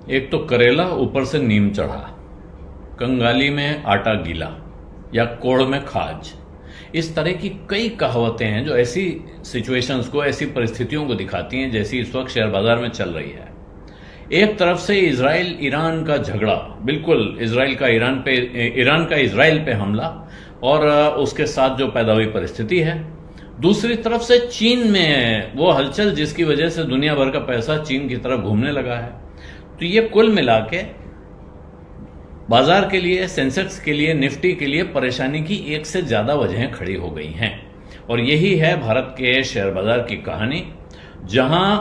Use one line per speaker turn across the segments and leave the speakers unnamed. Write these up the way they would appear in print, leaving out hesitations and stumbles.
एक तो करेला ऊपर से नीम चढ़ा, कंगाली में आटा गीला या कोड़ में खाज। इस तरह की कई कहावतें हैं जो ऐसी सिचुएशंस को, ऐसी परिस्थितियों को दिखाती हैं जैसी इस वक्त शेयर बाजार में चल रही है। एक तरफ से इजराइल ईरान का झगड़ा, बिल्कुल ईरान का इजराइल पे हमला और उसके साथ जो पैदा हुई परिस्थिति है। दूसरी तरफ से चीन में वो हलचल जिसकी वजह से दुनिया भर का पैसा चीन की तरफ घूमने लगा है। तो ये कुल मिला के बाजार के लिए, सेंसेक्स के लिए, निफ्टी के लिए परेशानी की एक से ज्यादा वजहें खड़ी हो गई हैं। और यही है भारत के शेयर बाजार की कहानी, जहां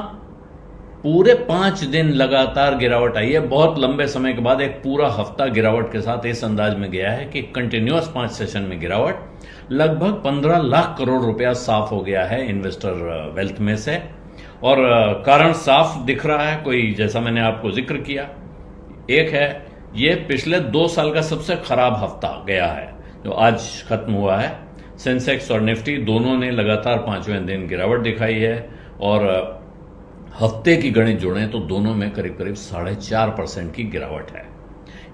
पूरे 5 दिन लगातार गिरावट आई है। बहुत लंबे समय के बाद एक पूरा हफ्ता गिरावट के साथ इस अंदाज में गया है कि कंटिन्यूअस 5 सेशन में गिरावट, लगभग 15 लाख करोड़ रुपया साफ हो गया है इन्वेस्टर वेल्थ में से। और कारण साफ दिख रहा है कोई, जैसा मैंने आपको जिक्र किया। एक है, ये पिछले 2 साल का सबसे खराब हफ्ता गया है जो आज खत्म हुआ है। सेंसेक्स और निफ्टी दोनों ने लगातार 5वें दिन गिरावट दिखाई है और हफ्ते की गणित जोड़ें तो दोनों में करीब करीब 4.5% की गिरावट है।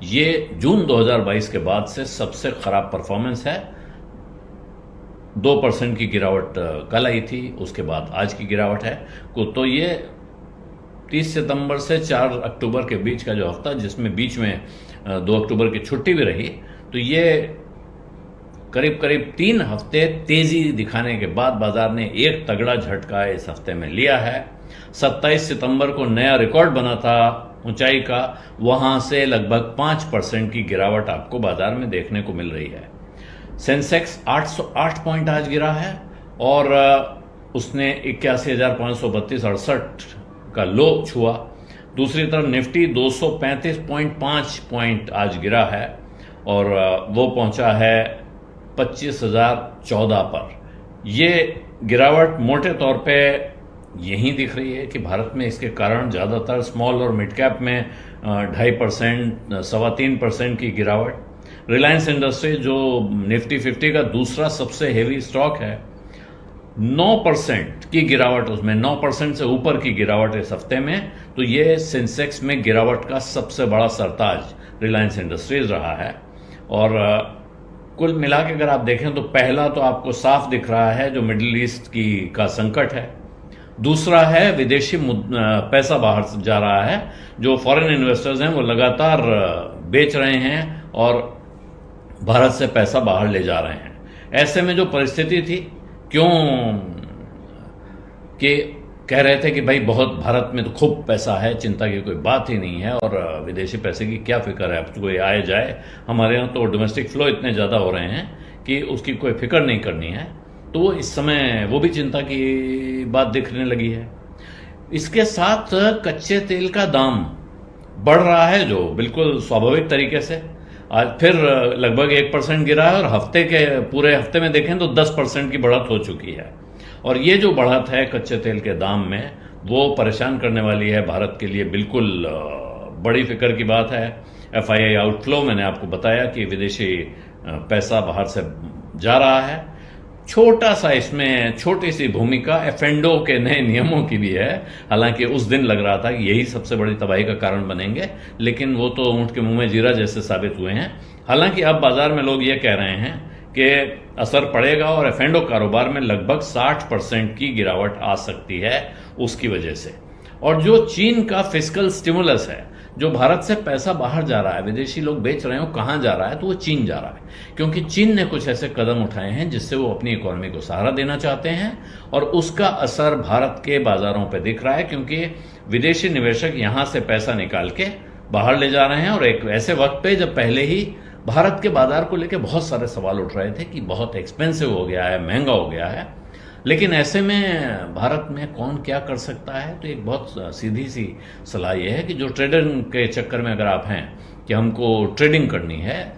ये जून 2022 के बाद से सबसे खराब परफॉर्मेंस है। 2% की गिरावट कल आई थी, उसके बाद आज की गिरावट है तो ये 30 सितंबर से 4 अक्टूबर के बीच का जो हफ्ता, जिसमें बीच में 2 अक्टूबर की छुट्टी भी रही, तो ये करीब करीब 3 हफ्ते तेजी दिखाने के बाद बाजार ने एक तगड़ा झटका इस हफ्ते में लिया है। 27 सितंबर को नया रिकॉर्ड बना था ऊंचाई का, वहां से लगभग 5% की गिरावट आपको बाजार में देखने को मिल रही है। सेंसेक्स 808 पॉइंट आज गिरा है और उसने 81,532.68 का लो छुआ। दूसरी तरफ निफ्टी 235.5 पॉइंट आज गिरा है और वो पहुंचा है 25,014 पर। ये गिरावट मोटे तौर पे यही दिख रही है कि भारत में इसके कारण ज्यादातर स्मॉल और मिड कैप में 2.5%, 3.25% की गिरावट। रिलायंस इंडस्ट्री जो निफ्टी 50 का दूसरा सबसे हेवी स्टॉक है, 9% की गिरावट, उसमें 9% से ऊपर की गिरावट इस हफ्ते में। तो ये सेंसेक्स में गिरावट का सबसे बड़ा सरताज रिलायंस इंडस्ट्रीज रहा है। और कुल मिला के अगर आप देखें तो पहला तो आपको साफ दिख रहा है जो मिडिल ईस्ट का संकट है। दूसरा है विदेशी पैसा बाहर जा रहा है, जो फॉरेन इन्वेस्टर्स हैं वो लगातार बेच रहे हैं और भारत से पैसा बाहर ले जा रहे हैं। ऐसे में जो परिस्थिति थी, क्यों कि कह रहे थे कि भाई बहुत भारत में तो खूब पैसा है, चिंता की कोई बात ही नहीं है और विदेशी पैसे की क्या फिक्र है, अब कोई आए जाए, हमारे यहाँ तो डोमेस्टिक फ्लो इतने ज़्यादा हो रहे हैं कि उसकी कोई फिक्र नहीं करनी है। तो वो इस समय वो भी चिंता की बात दिखने लगी है। इसके साथ कच्चे तेल का दाम बढ़ रहा है, जो बिल्कुल स्वाभाविक तरीके से आज फिर लगभग 1% गिरा है और पूरे हफ्ते में देखें तो 10% की बढ़त हो चुकी है। और ये जो बढ़त है कच्चे तेल के दाम में, वो परेशान करने वाली है भारत के लिए, बिल्कुल बड़ी फिक्र की बात है। FII आउटफ्लो, मैंने आपको बताया कि विदेशी पैसा बाहर से जा रहा है। छोटा सा इसमें छोटी सी भूमिका एफेंडो के नए नियमों की भी है। हालांकि उस दिन लग रहा था कि यही सबसे बड़ी तबाही का कारण बनेंगे, लेकिन वो तो ऊंट के मुंह में जीरा जैसे साबित हुए हैं। हालांकि अब बाजार में लोग ये कह रहे हैं कि असर पड़ेगा और एफेंडो कारोबार में लगभग 60% की गिरावट आ सकती है उसकी वजह से। और जो चीन का फिस्कल स्टिमुलस है, जो भारत से पैसा बाहर जा रहा है, विदेशी लोग बेच रहे हो, कहां जा रहा है, तो वो चीन जा रहा है। क्योंकि चीन ने कुछ ऐसे कदम उठाए हैं जिससे वो अपनी इकोनॉमी को सहारा देना चाहते हैं और उसका असर भारत के बाजारों पे दिख रहा है, क्योंकि विदेशी निवेशक यहां से पैसा निकाल के बाहर ले जा रहे हैं। और एक ऐसे वक्त पे जब पहले ही भारत के बाजार को लेकर बहुत सारे सवाल उठ रहे थे कि बहुत एक्सपेंसिव हो गया है, महंगा हो गया है। लेकिन ऐसे में भारत में कौन क्या कर सकता है, तो एक बहुत सीधी सी सलाह यह है कि जो ट्रेडिंग के चक्कर में अगर आप हैं कि हमको ट्रेडिंग करनी है,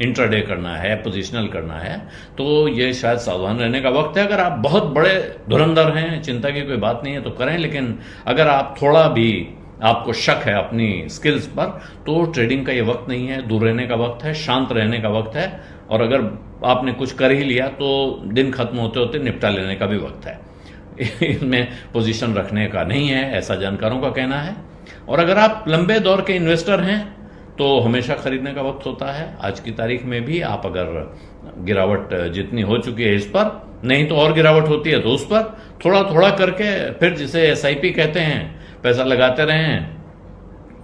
इंट्राडे करना है, पोजिशनल करना है, तो ये शायद सावधान रहने का वक्त है। अगर आप बहुत बड़े धुरंधर हैं, चिंता की कोई बात नहीं है तो करें, लेकिन अगर आप थोड़ा भी आपको शक है अपनी स्किल्स पर, तो ट्रेडिंग का ये वक्त नहीं है, दूर रहने का वक्त है, शांत रहने का वक्त है। और अगर आपने कुछ कर ही लिया तो दिन खत्म होते होते निपटा लेने का भी वक्त है। इसमें पोजीशन रखने का नहीं है, ऐसा जानकारों का कहना है। और अगर आप लंबे दौर के इन्वेस्टर हैं तो हमेशा खरीदने का वक्त होता है। आज की तारीख में भी आप अगर गिरावट जितनी हो चुकी है इस पर, नहीं तो और गिरावट होती है तो उस पर थोड़ा थोड़ा करके फिर जिसे SIP कहते हैं, पैसा लगाते रहें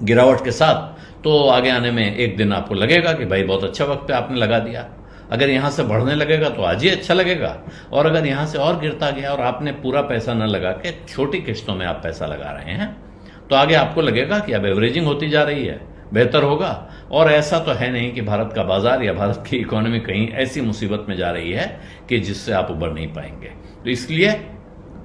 गिरावट के साथ, तो आगे आने में एक दिन आपको लगेगा कि भाई बहुत अच्छा वक्त पे आपने लगा दिया। अगर यहां से बढ़ने लगेगा तो आज ही अच्छा लगेगा, और अगर यहां से और गिरता गया और आपने पूरा पैसा न लगा के छोटी किस्तों में आप पैसा लगा रहे हैं तो आगे आपको लगेगा कि अब एवरेजिंग होती जा रही है, बेहतर होगा। और ऐसा तो है नहीं कि भारत का बाजार या भारत की इकोनॉमी कहीं ऐसी मुसीबत में जा रही है कि जिससे आप उबर नहीं पाएंगे। तो इसलिए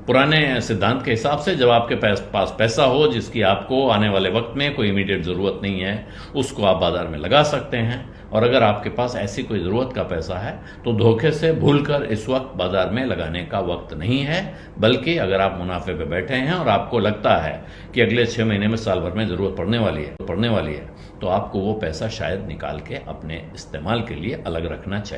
पुराने सिद्धांत के हिसाब से जब आपके पास पैसा हो जिसकी आपको आने वाले वक्त में कोई इमीडिएट ज़रूरत नहीं है, उसको आप बाजार में लगा सकते हैं। और अगर आपके पास ऐसी कोई ज़रूरत का पैसा है तो धोखे से भूलकर इस वक्त बाजार में लगाने का वक्त नहीं है, बल्कि अगर आप मुनाफे पे बैठे हैं और आपको लगता है कि अगले 6 महीने में, साल भर में ज़रूरत पड़ने वाली है तो आपको वो पैसा शायद निकाल के अपने इस्तेमाल के लिए अलग रखना चाहिए।